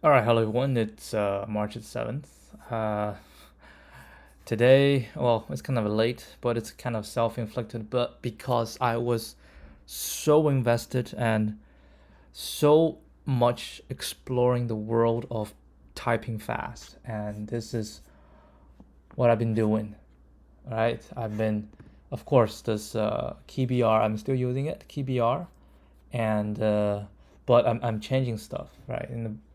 All right, hello everyone. It's March 7th. Today, well, it's kind of late, but it's kind of self-inflicted. But because I was so invested and so much exploring the world of typing fast, and this is what I've been doing. All right, I've been, of course, this KeyBR. I'm still using it, KeyBR, and but I'm changing stuff. Right,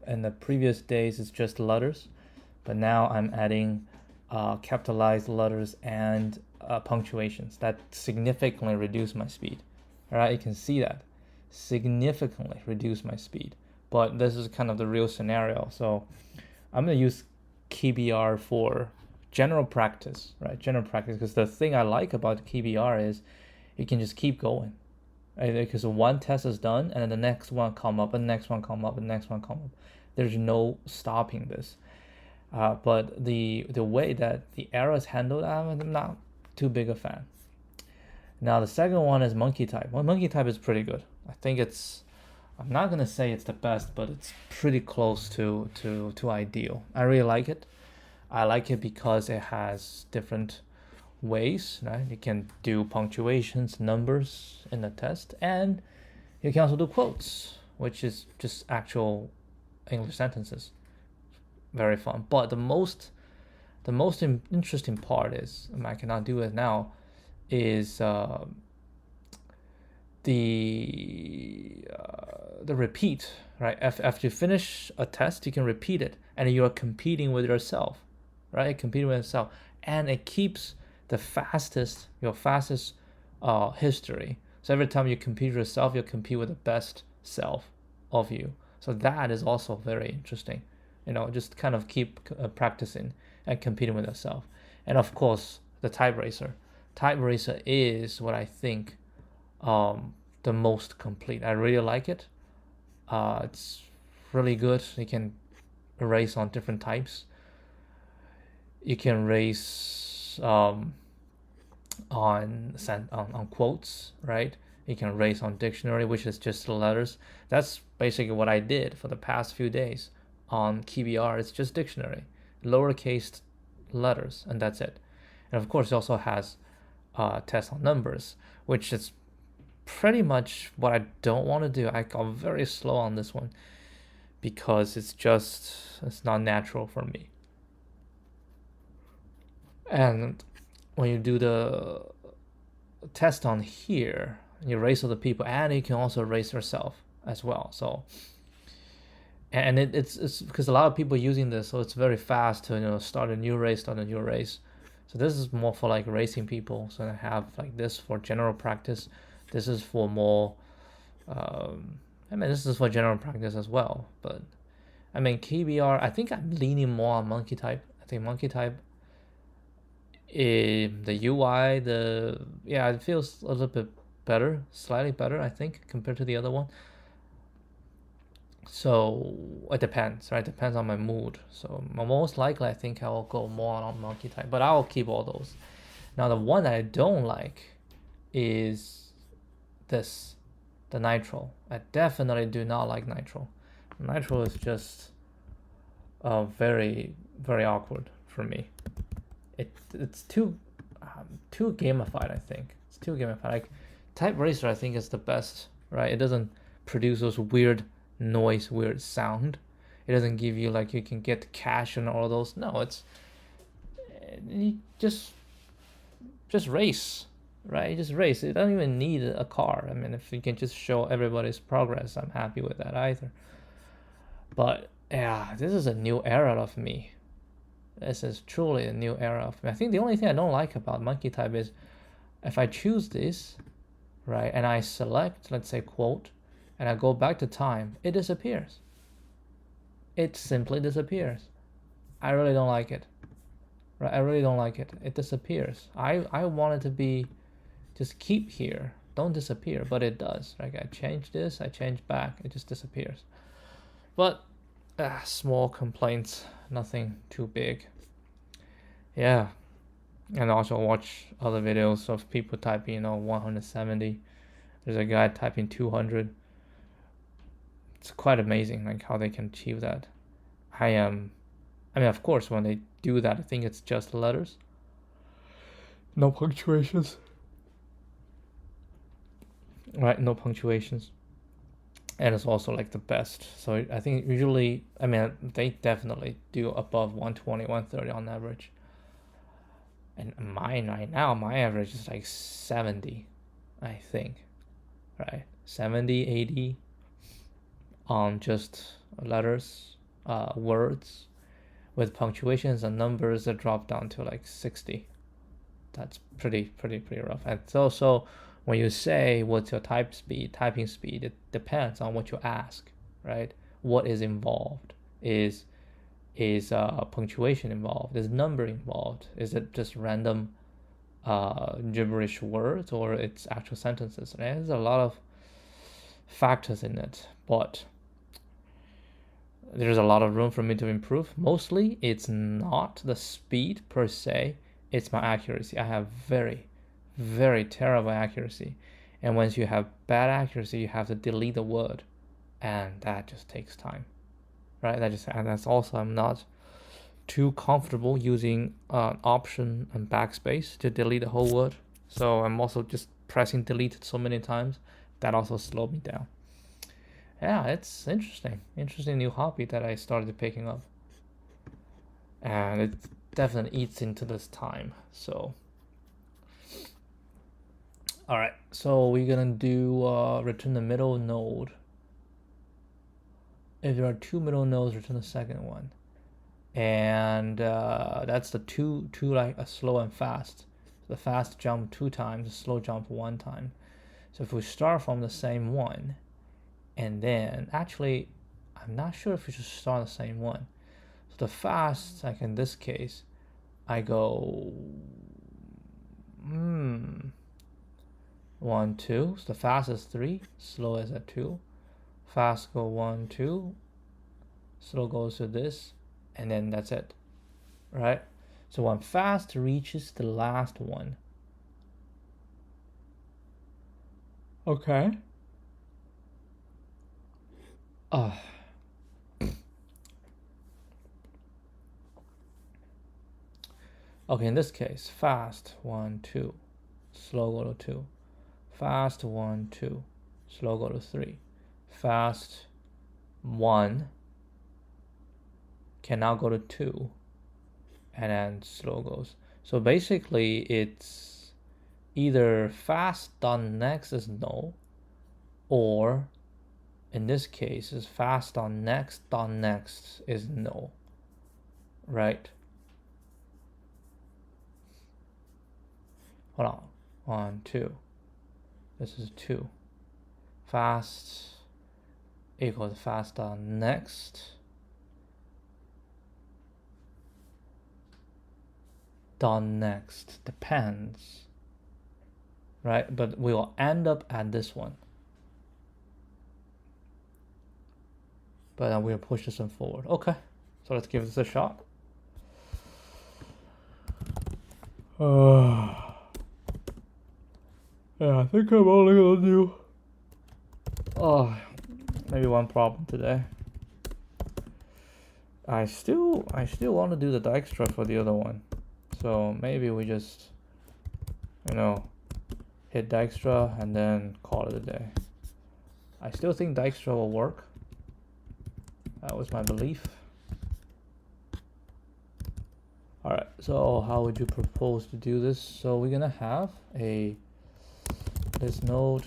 in the previous days, it's just letters, but now I'm adding capitalized letters and punctuations that significantly reduce my speed. All right, you can see that significantly reduce my speed. But this is kind of the real scenario. So I'm gonna use KeyBR for general practice, right? General practice, because the thing I like about KeyBR is you can just keep going, right? Because one test is done, and then the next one come up, and the next one come up, and the next one come up. There's no stopping this. But the way that the error is handled, I'm not too big a fan. Now the second one is monkey type. Well, monkey type is pretty good. I think I'm not gonna say it's the best, but it's pretty close to ideal. I really like it. I like it because it has different ways, right? You can do punctuations, numbers in the test, and you can also do quotes, which is just actual English sentences. Very fun. But the most interesting part is, I cannot do it now, is the repeat, right? After you finish a test, you can repeat it, and you are competing with yourself, right? Competing with yourself, and it keeps your fastest history. So every time you compete with yourself, you'll compete with the best self of you. So that is also very interesting. Just kind of keep practicing and competing with yourself. And of course, the type racer. Type racer is what I think the most complete. I really like it. It's really good. You can erase on different types. You can erase on quotes, right? You can erase on dictionary, which is just the letters. That's basically what I did for the past few days on KeyBR. It's just dictionary, lowercase letters, and that's it. And of course, it also has tests on numbers, which is pretty much what I don't want to do. I got very slow on this one because it's not natural for me. And when you do the test on here, you erase other people, and you can also erase yourself as well. So, and it's because a lot of people using this, so it's very fast to start a new race. So this is more for like racing people. So I have like this for general practice. This is for more. This is for general practice as well. But KeyBR, I think I'm leaning more on monkey type. I think monkey type, the UI, it feels a little bit better, slightly better, I think, compared to the other one. So it depends, right? It depends on my mood. So most likely, I think I will go more on monkey type, but I will keep all those. Now the one that I don't like is this, the nitro. I definitely do not like nitro. Nitro is just very, very awkward for me. It's too gamified. I think it's too gamified. Like type racer, I think is the best, right? It doesn't produce those weird noise, weird sound. It doesn't give you like you can get cash and all those. No, it's you just race, right? You just race. You don't even need a car. If you can just show everybody's progress, I'm happy with that either. But yeah, this is a new era of me. This is truly a new era of me. I think the only thing I don't like about monkey type is if I choose this, right, and I select, let's say, quote, and I go back to time, it disappears. It simply disappears. I really don't like it. Right? I really don't like it. It disappears. I want it to be just keep here. Don't disappear, but it does. Like I change this, I change back, it just disappears. But small complaints, nothing too big. Yeah. And also watch other videos of people typing 170. There's a guy typing 200. It's quite amazing like how they can achieve that. I mean, of course, when they do that, I think it's just letters, no punctuations. Right, no punctuations. And it's also like the best. So I think usually, I mean, they definitely do above 120, 130 on average. And mine right now, my average is like 70, I think. Right? 70, 80 on just letters, words. With punctuations and numbers, it dropped down to like 60. That's pretty rough. And so when you say what's your typing speed, it depends on what you ask, right? What is involved? Is punctuation involved? Is number involved? Is it just random gibberish words, or it's actual sentences? Right? There's a lot of factors in it, but there's a lot of room for me to improve. Mostly, it's not the speed per se, it's my accuracy. I have very terrible accuracy. And once you have bad accuracy, you have to delete the word. And that just takes time. Right? And that's also, I'm not too comfortable using Option and backspace to delete the whole word. So I'm also just pressing delete so many times. That also slowed me down. Yeah, it's interesting new hobby that I started picking up, and it definitely eats into this time. So all right, so we're gonna do return the middle node. If there are two middle nodes, return the second one, and that's the two like a slow and fast. The fast jump 2 times, the slow jump 1 time. So if we start from the same one, and then actually I'm not sure if we should start the same one. So the fast, like in this case, I go 1, 2. So the fast is 3, slow is at 2. Fast go 1, 2, slow goes to this, and then that's it, right? So when fast reaches the last one, okay. Okay, in this case, fast 1, 2, slow go to 2, fast 1, 2, slow go to 3, fast 1 can now go to 2, and then slow goes. So basically, it's either fast done next is no, or in this case, is fast on next done next is no, right? Hold on, 1, 2. This is 2. Fast equals fast on next done next, depends, right? But we will end up at this one. But then we'll push this one forward. Okay, so let's give this a shot. Yeah, I think I'm only gonna do maybe one problem today. I still want to do the Dijkstra for the other one, so maybe we just hit Dijkstra and then call it a day. I still think Dijkstra will work. That was my belief. Alright, so how would you propose to do this? So we're gonna have this node,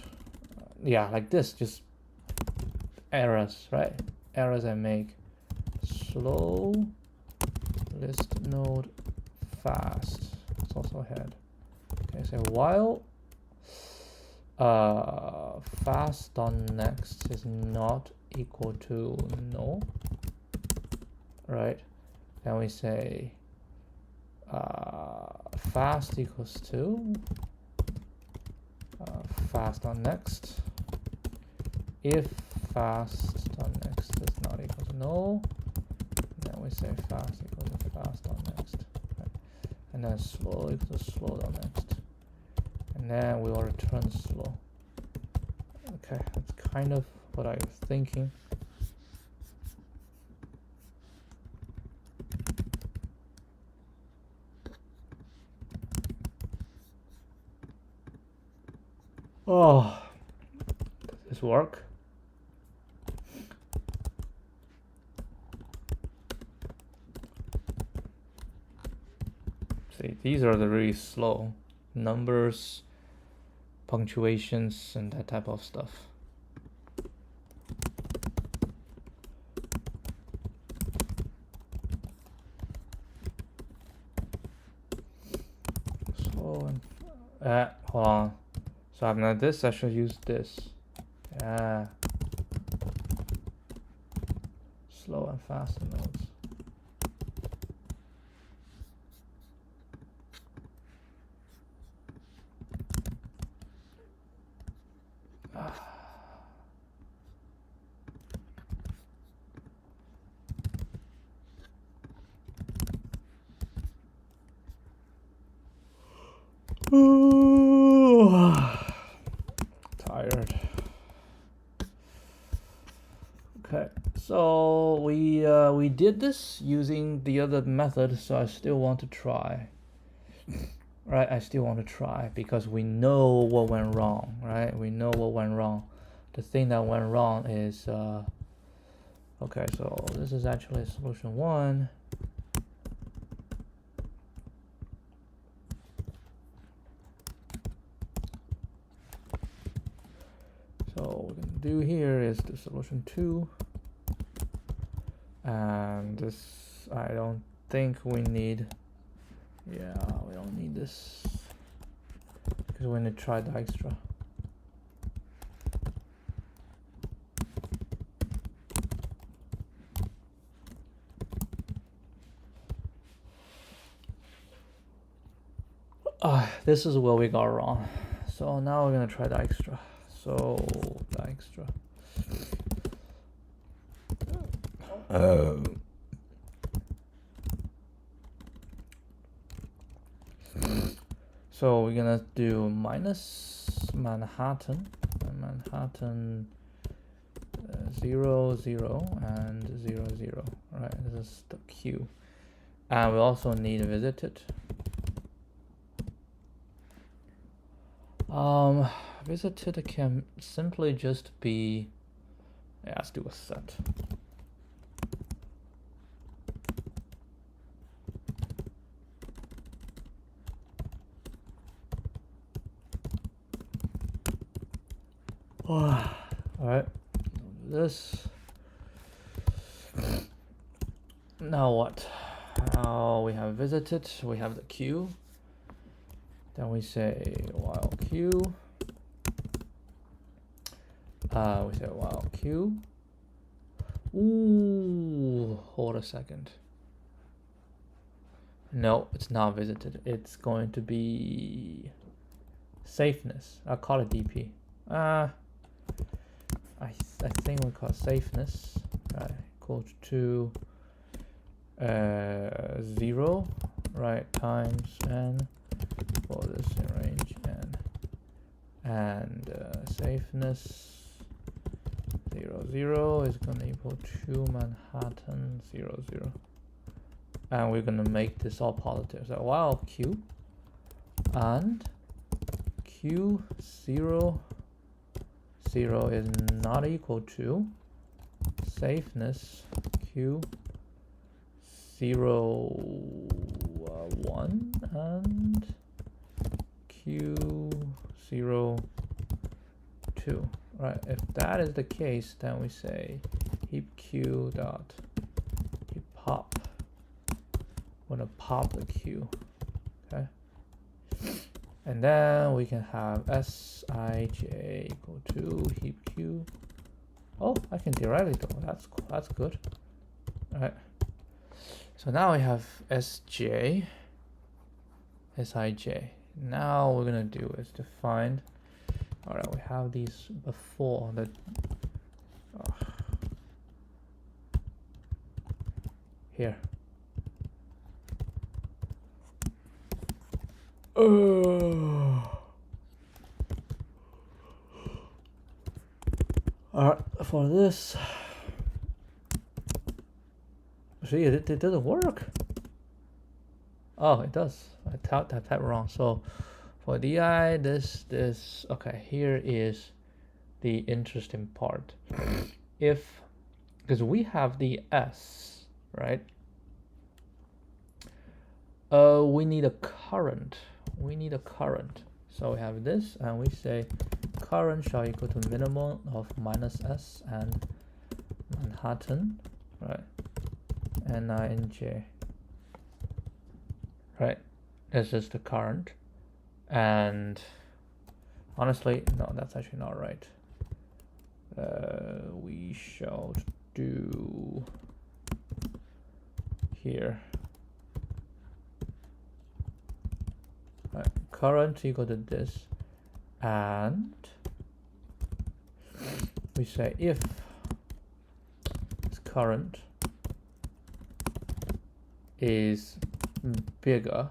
yeah, like this, just errors, right? Errors I make. Slow list node fast. It's also head. Okay, so while fast on next is not equal to no, right? Then we say fast equals to fast on next. If fast on next is not equal to no, then we say fast equals to fast on next, right? And then slow equals to slow on next, and then we will return slow. Okay, that's kind of what I was thinking. Oh, does this work? See, these are the really slow numbers, punctuations, and that type of stuff. Slow and hold on. So I've not this. I should use this. Yeah. Slow and fast nodes. Tired. Okay, so we did this using the other method, so I still want to try. Right, I still want to try because we know what went wrong, right? We know what went wrong. The thing that went wrong is okay, so this is actually solution 1. So what we're gonna do here is the solution 2, and this I don't think we need. Yeah, we don't need this because we're gonna try Dijkstra. This is where we got wrong. So now we're gonna try Dijkstra. So Dijkstra. So we're gonna do minus Manhattan, 0, 0, and 0, 0. Right, this is the Q. And we also need visited. Visited can simply just be, yeah, let's do a set. All right, this. Now what? Now we have visited, we have the Q. Then we say while Q. We say while Q. Ooh, hold a second. No, it's not visited. It's going to be safeness. I'll call it DP. I think we call it safeness. Right, equal to 0, right, times n for this in range n, and safeness 0, 0 is gonna equal to Manhattan 0, 0, and we're gonna make this all positive. So while Q and Q 0, 0 is not equal to safeness Q 0, 1 and Q 0, 2. Right, if that is the case, then we say heap Q dot heap pop. We're gonna pop the Q, okay? And then we can have Sij equal to heap Q. Oh, I can directly do it. That's cool. That's good. All right. So now we have Sj, Sij. Now what we're gonna do is to find. All right, we have these before the. Here. Alright, for this. See, it doesn't work. Oh, it does. I typed wrong. So For di, this, okay, here is the interesting part. If, because we have the s, right? We need a current. We need a current. So we have this, and we say current shall equal to minimum of minus s and Manhattan, right? N-I-N-J, right? This is the current. And honestly, no, that's actually not right. We shall do here. Right, current equal to this, and we say if this current is bigger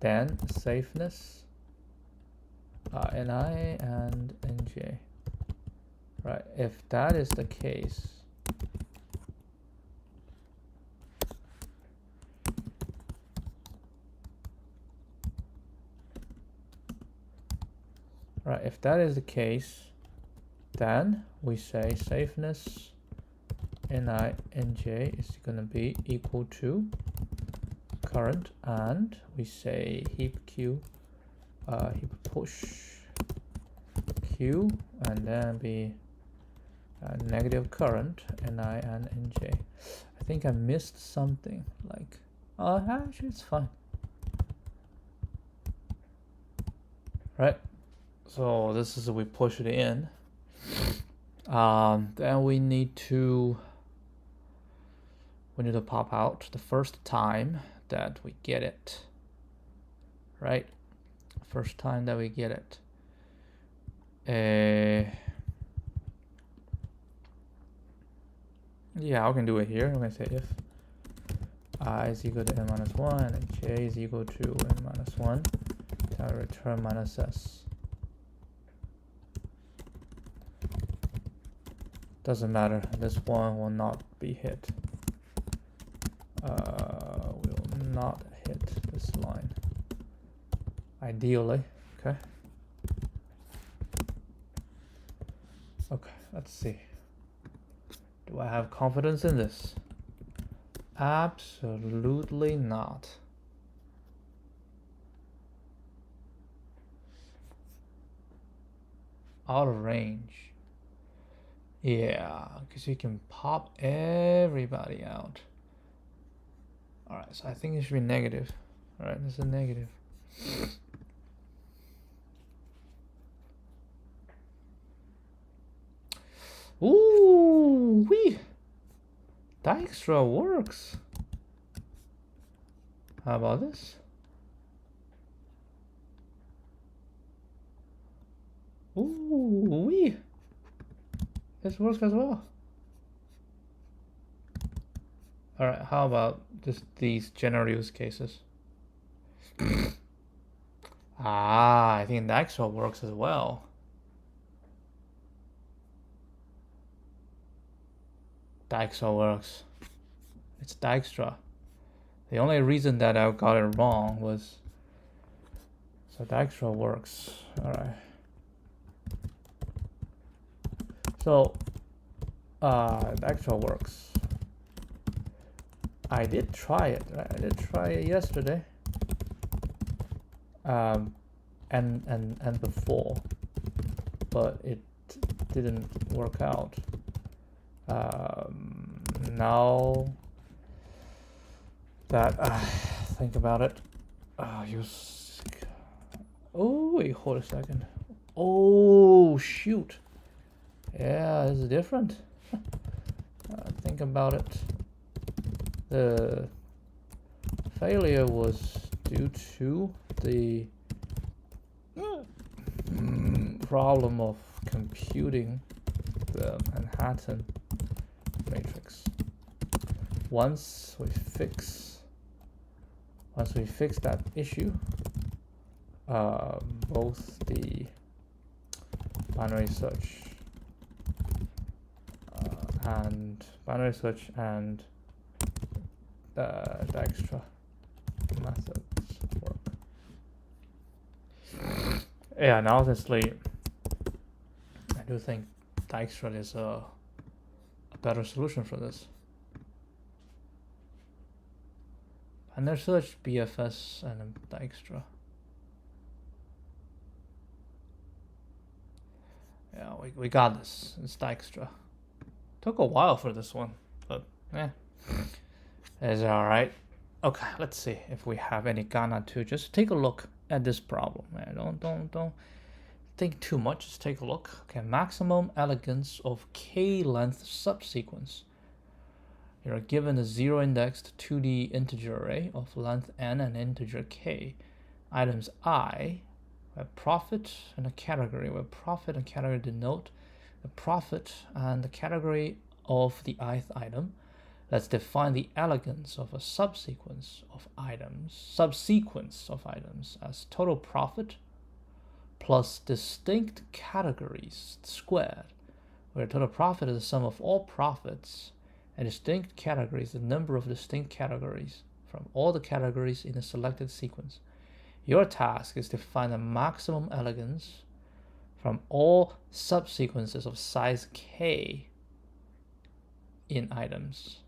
than safeness, NI and NJ. Right, if that is the case, right, if that is the case, then we say safeness NI NJ is going to be equal to current, and we say heap q, heap push q, and then be negative current NI and NJ. I think I missed something, like, actually it's fine. Right, so this is, we push it in. Then we need to pop out the first time that we get it, right? First time that we get it. Yeah, I can do it here. I'm gonna say if I is equal to n minus 1 and j is equal to n minus 1, then I return minus s. Doesn't matter, this one will not be hit. We will not hit this line, ideally. Okay. Okay, let's see. Do I have confidence in this? Absolutely not. Out of range. Yeah, because you can pop everybody out. Alright, so I think it should be negative. Alright, this is a negative. Ooh, wee! Dijkstra works. How about this? Ooh, wee! This works as well. Alright, how about just these general use cases? I think Dijkstra works as well. Dijkstra works. It's Dijkstra. The only reason that I got it wrong was, so Dijkstra works. Alright. So Dijkstra works. I did try it, right? I did try it yesterday. And before, but it didn't work out. Now that I think about it, oh wait, hold a second. Oh shoot, yeah, it's different. Think about it. The failure was due to the problem of computing the Manhattan matrix. Once we fix that issue, both the binary search and Dijkstra methods work. Yeah, and honestly, I do think Dijkstra is a better solution for this. And there's such BFS and Dijkstra. Yeah, we got this. It's Dijkstra. Took a while for this one, but yeah, it's all right. Okay, let's see if we have any Ghana too. Just take a look at this problem, man. Don't think too much. Just take a look. Okay, maximum elegance of k-length subsequence. You're given a zero-indexed 2D integer array of length n and integer k. Items I, where profit and a category, where profit and category denote the profit and the category of the ith item. Let's define the elegance of a subsequence of items as total profit plus distinct categories squared, where total profit is the sum of all profits and distinct categories, the number of distinct categories from all the categories in a selected sequence. Your task is to find the maximum elegance from all subsequences of size k in items.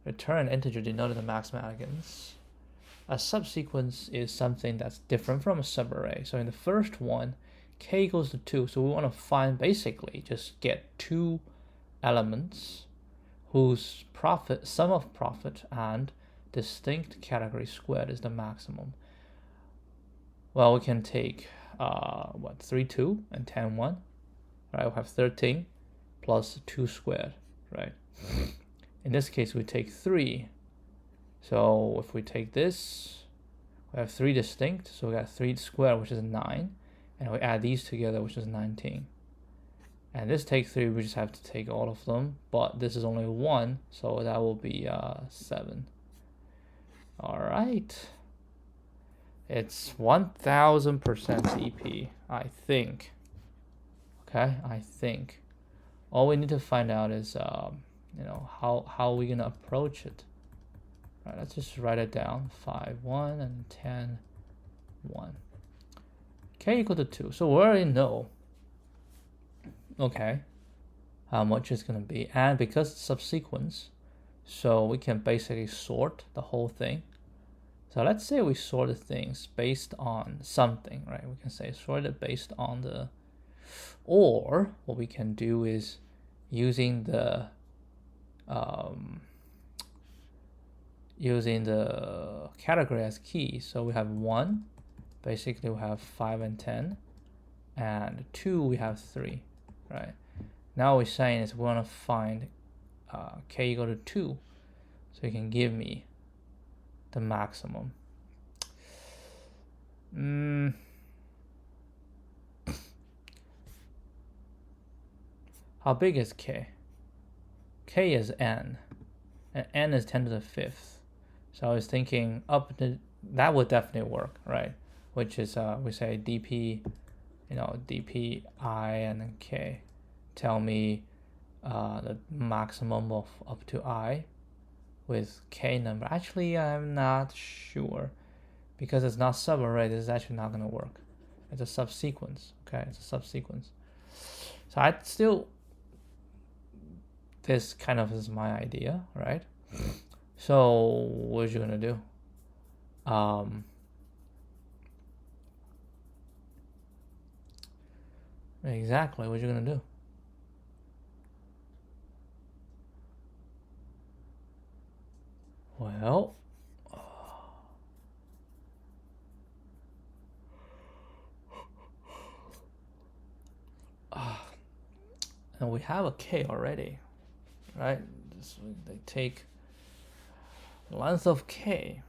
Return an integer denoting the maximum elegance. A subsequence is something that's different from a subarray. So in the first one, k equals to 2. So we want to find, basically, just get two elements whose profit, sum of profit and distinct category squared is the maximum. Well, we can take 3, 2 and 10, 1. Right, we have 13 plus 2 squared, right? In this case, we take 3. So if we take this, we have 3 distinct. So we got 3 squared, which is 9. And we add these together, which is 19. And this take 3, we just have to take all of them. But this is only 1, so that will be 7. All right. It's 1000% CP, I think. Okay, I think. All we need to find out is, how are we gonna approach it? All right, let's just write it down. 5, 1, and 10, 1. K equal to 2. So we already know, okay, how much it's gonna be. And because it's subsequence, so we can basically sort the whole thing. So let's say we sort the things based on something, right? We can say sort it based on the, or what we can do is using the category as key. So we have 1, basically we have 5 and 10, and 2 we have 3, right? Now we're saying is we want to find k equal to 2, so you can give me the maximum. How big is k? K is n, and n is 10 to the 5th. So I was thinking up to, that would definitely work, right? Which is we say dp, dp I and then k. Tell me the maximum of up to I with k number. Actually, I'm not sure, because it's not subarray. This is actually not going to work. It's a subsequence. Okay, it's a subsequence. So I still, this kind of is my idea, right? So what are you gonna do? Exactly, what are you gonna do? Well, and we have a k already, right? They take length of k.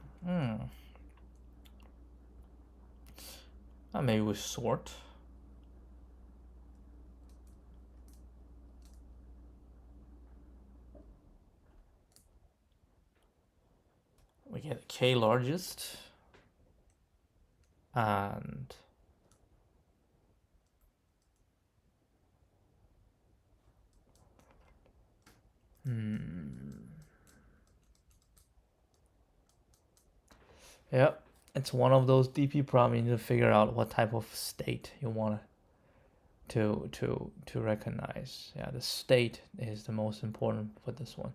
Maybe we sort. We get k largest, and yep. it's one of those DP problems. You need to figure out what type of state you want to recognize. Yeah, the state is the most important for this one.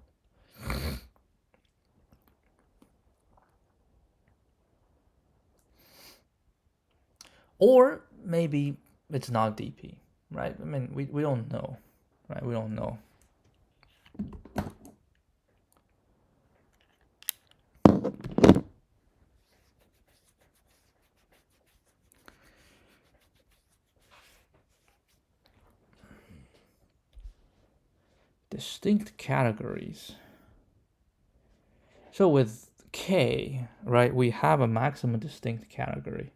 Or maybe it's not DP, right? I mean, we don't know, right? We don't know. Distinct categories. So with K, right, we have a maximum distinct category.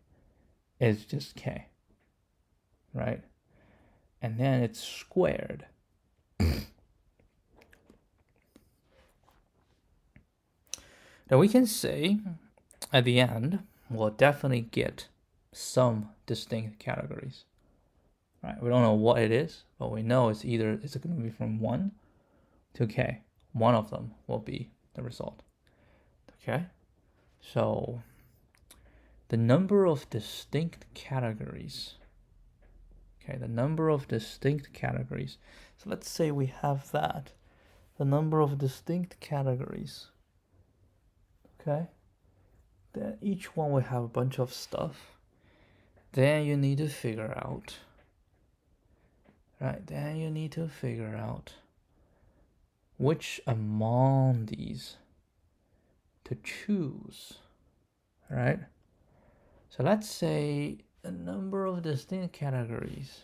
It's just K, right? And then it's squared. Now we can say at the end, we'll definitely get some distinct categories, right? We don't know what it is, but we know it's going to be from 1 to K. One of them will be the result. Okay, so the number of distinct categories. Okay, the number of distinct categories. So let's say we have that. The number of distinct categories. Okay, then each one will have a bunch of stuff. Then you need to figure out, right? Then you need to figure out which among these to choose, right? So let's say a number of distinct categories,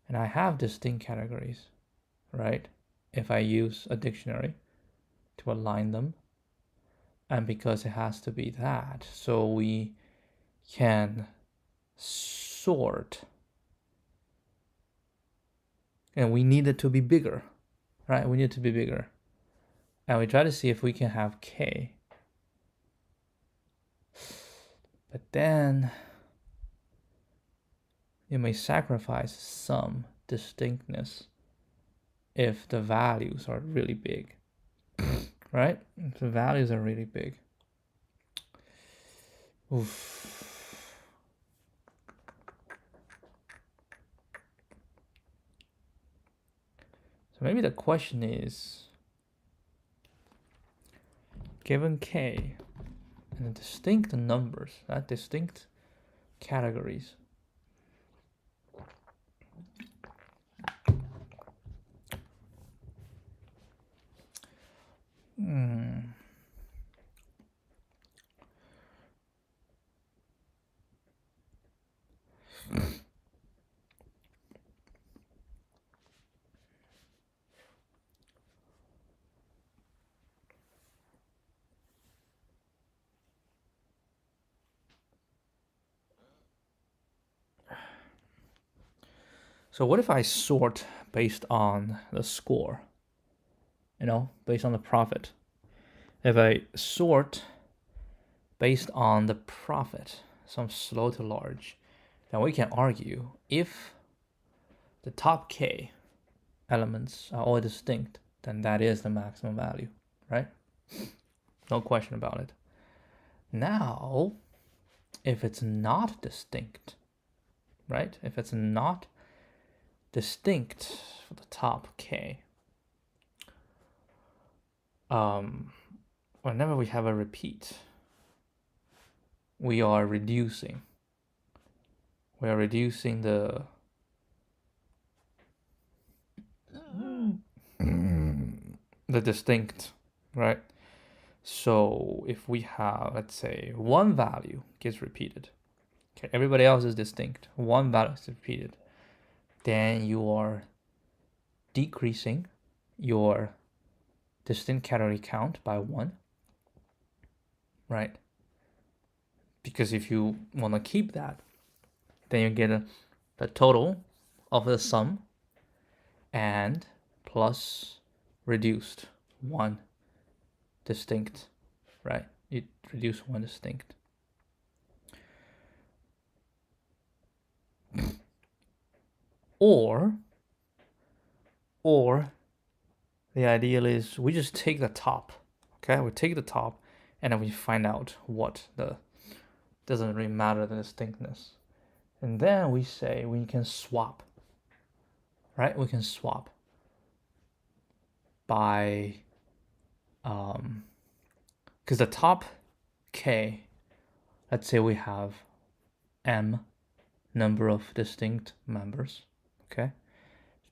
and I have distinct categories, right? If I use a dictionary to align them, and because it has to be that, so we can sort, and we need it to be bigger, right? We need it to be bigger, and we try to see if we can have K. But then you may sacrifice some distinctness if the values are really big, right? If the values are really big. Oof. So maybe the question is, given K and the distinct numbers, distinct categories, so what if I sort based on the score, based on the profit? If I sort based on the profit, some slow to large, then we can argue if the top K elements are all distinct, then that is the maximum value, right? No question about it. Now, if it's not distinct, right? If it's not distinct for the top K, whenever we have a repeat, we are reducing the distinct, right? So if we have, let's say, one value gets repeated, okay, everybody else is distinct, one value is repeated, then you are decreasing your distinct category count by 1, right? Because if you want to keep that, then you get the total of the sum and plus reduced 1 distinct, right? You reduce 1 distinct. Or the ideal is we just take the top, okay? We take the top and then we find out what the Doesn't really matter the distinctness. And then we say we can swap, right? We can swap by, because the top k, let's say we have m number of distinct members, okay?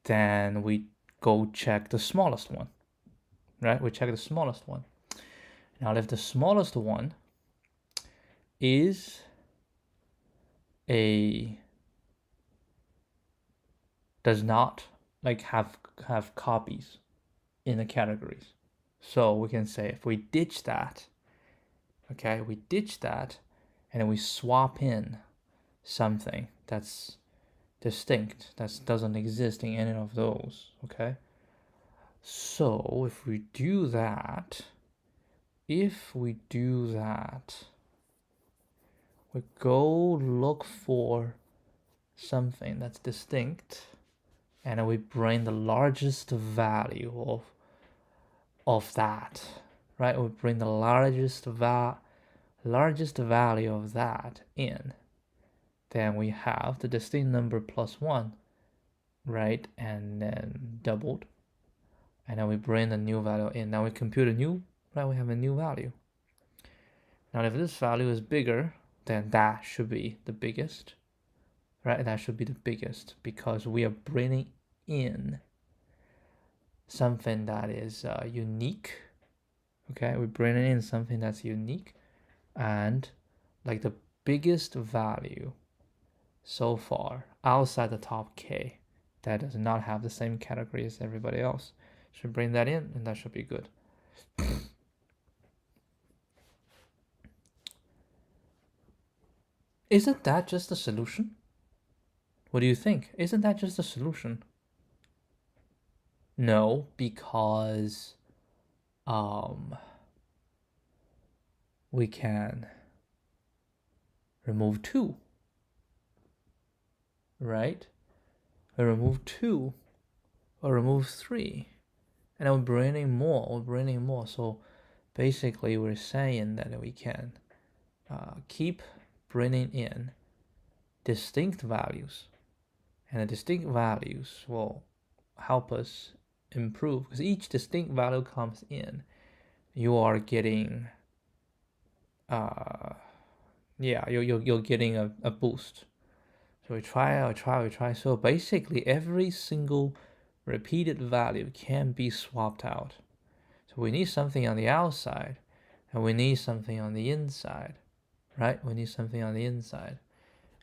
Then we go check the smallest one, right? We check the smallest one. Now, if the smallest one is does not like have copies in the categories, so we can say if we ditch that, okay, we ditch that, and then we swap in something that's distinct, that doesn't exist in any of those, okay? So if we do that, we go look for something that's distinct, and we bring the largest value of that, right? We bring the largest value of that in. Then we have the distinct number plus 1, right? And then doubled. And then we bring the new value in. Now we compute a new, right? We have a new value. Now if this value is bigger, then that should be the biggest, right? That should be the biggest because we are bringing in something that is unique, okay? We're bringing in something that's unique, and like the biggest value so far outside the top k that does not have the same category as everybody else. Should bring that in, and that should be good. Isn't that just a solution? What do you think? Isn't that just a solution? No, because we can remove 2, right? We remove 2 or remove 3, and then we're bringing more. So basically we're saying that we can keep bringing in distinct values, and the distinct values will help us improve, because each distinct value comes in, you are getting you're getting a boost. So we try. So basically every single repeated value can be swapped out. So we need something on the outside, and we need something on the inside, right? We need something on the inside,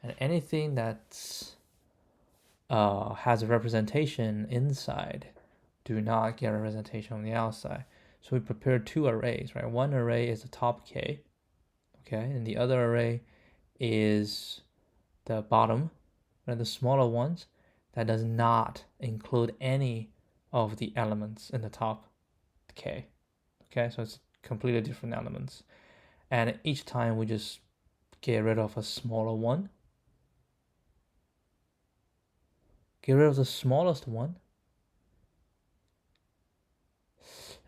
and anything that's has a representation inside do not get a representation on the outside. So we prepare 2 arrays, right? One array is the top k, okay, and the other array is the bottom, right? The smaller ones that does not include any of the elements in the top k, okay? So it's completely different elements, and each time we just get rid of a smaller one, get rid of the smallest one.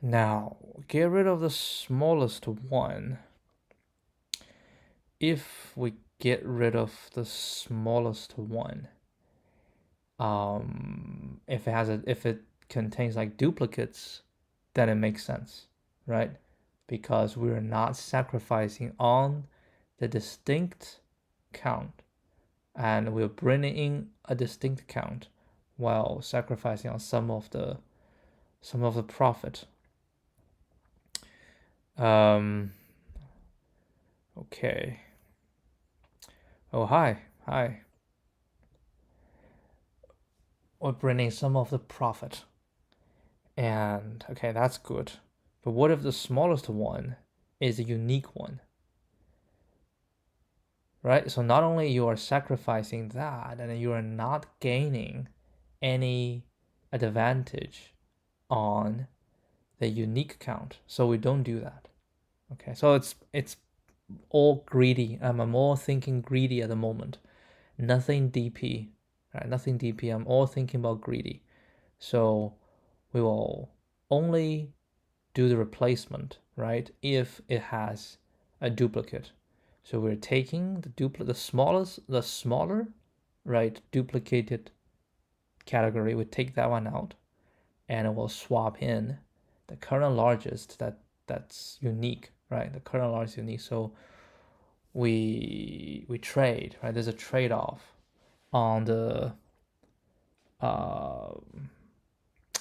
Now, get rid of the smallest one. If we get rid of the smallest one, if it contains like duplicates, then it makes sense, right? Because we're not sacrificing on the distinct count, and we're bringing in a distinct count while sacrificing on some of the profit. Okay. Oh, hi. We're bringing some of the profit. And okay, that's good. But what if the smallest one is a unique one? Right? So not only you are sacrificing that, and you are not gaining any advantage on the unique count. So we don't do that. Okay, so it's all greedy. I'm all thinking greedy at the moment. Nothing DP, right? Nothing DP. I'm all thinking about greedy. So we will only do the replacement, right, if it has a duplicate. So we're taking the smaller, right, duplicated category. We take that one out, and we'll swap in the current largest that's unique, right? The current largest unique. So we trade, right? There's a trade-off on the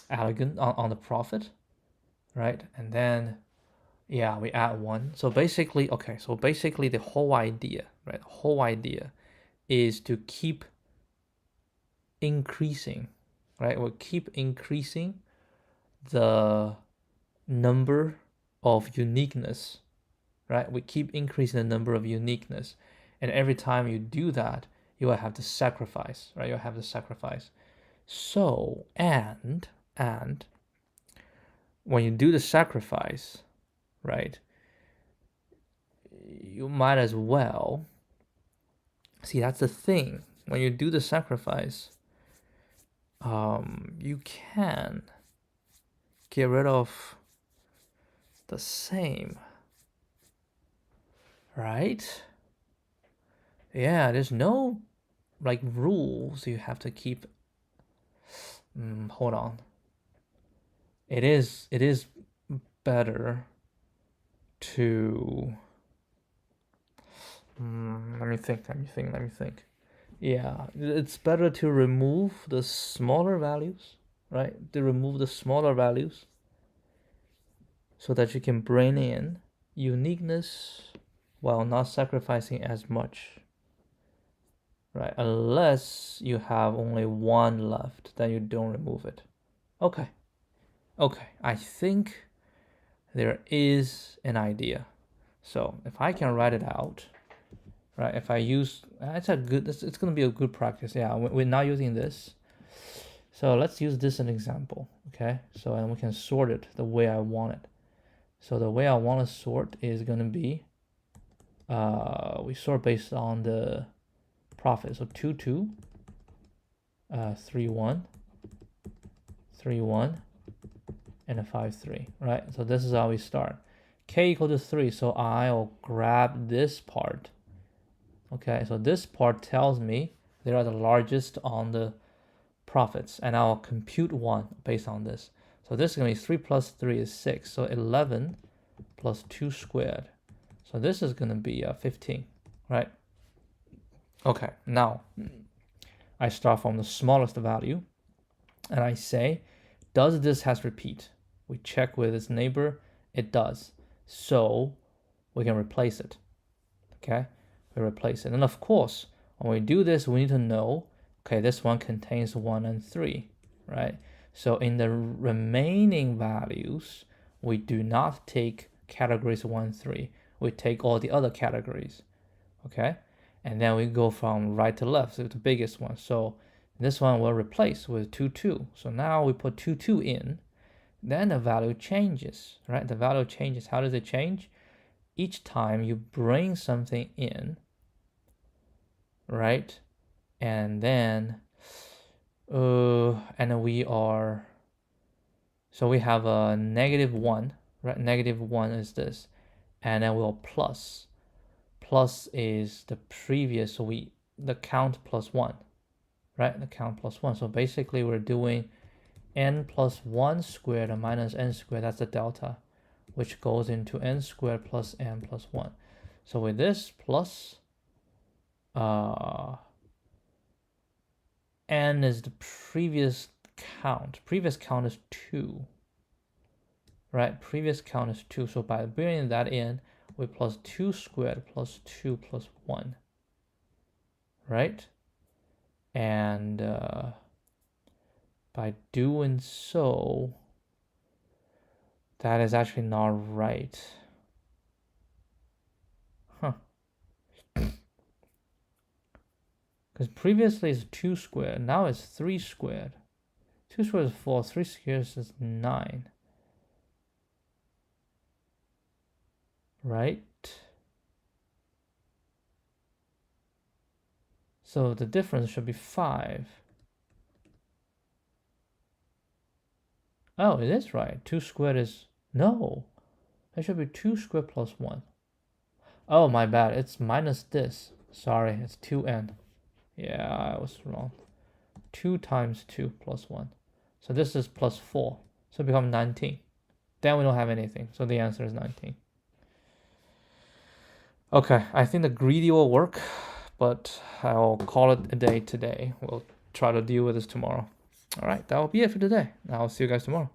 elegant on the profit, right? And then yeah, we add one. So basically, okay, so basically the whole idea, right? The whole idea is to keep increasing, right? We'll keep increasing the number of uniqueness, right? We keep increasing the number of uniqueness. And every time you do that, you will have to sacrifice, right? You'll have to sacrifice. So, and when you do the sacrifice, right, you might as well, see, that's the thing. When you do the sacrifice, you can get rid of the same, right? Yeah, there's no like rules you have to keep. Hold on. It is better to let me think. Yeah, it's better to remove the smaller values, right? To remove the smaller values so that you can bring in uniqueness while not sacrificing as much, right? Unless you have only one left, then you don't remove it. Okay, I think there is an idea. So if I can write it out, right? If I use, it's gonna be a good practice. Yeah, we're not using this. So let's use this as an example, okay? So and we can sort it the way I want it. So the way I want to sort is gonna be, we sort based on the profit. So 2, 2, 3, 1, 3, 1, and a 5, 3, right? So this is how we start. K equal to 3, so I'll grab this part. Okay, so this part tells me they are the largest on the profits, and I'll compute 1 based on this. So this is going to be 3 plus 3 is 6, so 11 plus 2 squared. So this is going to be 15, right? Okay, now I start from the smallest value, and I say, does this has repeat? We check with its neighbor, it does. So we can replace it, okay? We replace it. And of course, when we do this, we need to know, okay, this one contains 1 and 3, right? So in the remaining values, we do not take categories 1, 3. We take all the other categories, okay? And then we go from right to left, so the biggest one. So this one will replace with 2, 2. So now we put 2, 2 in, then the value changes, right? The value changes. How does it change? Each time you bring something in, right? And then, and we are, so we have a -1, right? -1 is this, and then we'll plus. Plus is the previous, so the count plus 1, right? The count plus 1. So basically we're doing n plus 1 squared minus n squared, that's the delta, which goes into n squared plus n plus 1. So with this plus, n is the previous count. Previous count is 2, right? Previous count is 2. So by bringing that in, we plus 2 squared plus 2 plus 1, right? And by doing so, that is actually not right. Huh. Because previously it's 2 squared, now it's 3 squared. 2 squared is 4, 3 squared is 9. Right? So the difference should be 5. Oh, it is right. 2 squared is, no. It should be 2 squared plus 1. Oh, my bad. It's minus this. Sorry, it's 2n. Yeah, I was wrong. 2 times 2 plus 1. So this is plus 4. So it becomes 19. Then we don't have anything. So the answer is 19. Okay, I think the greedy will work, but I'll call it a day today. We'll try to deal with this tomorrow. All right, that will be it for today. I'll see you guys tomorrow.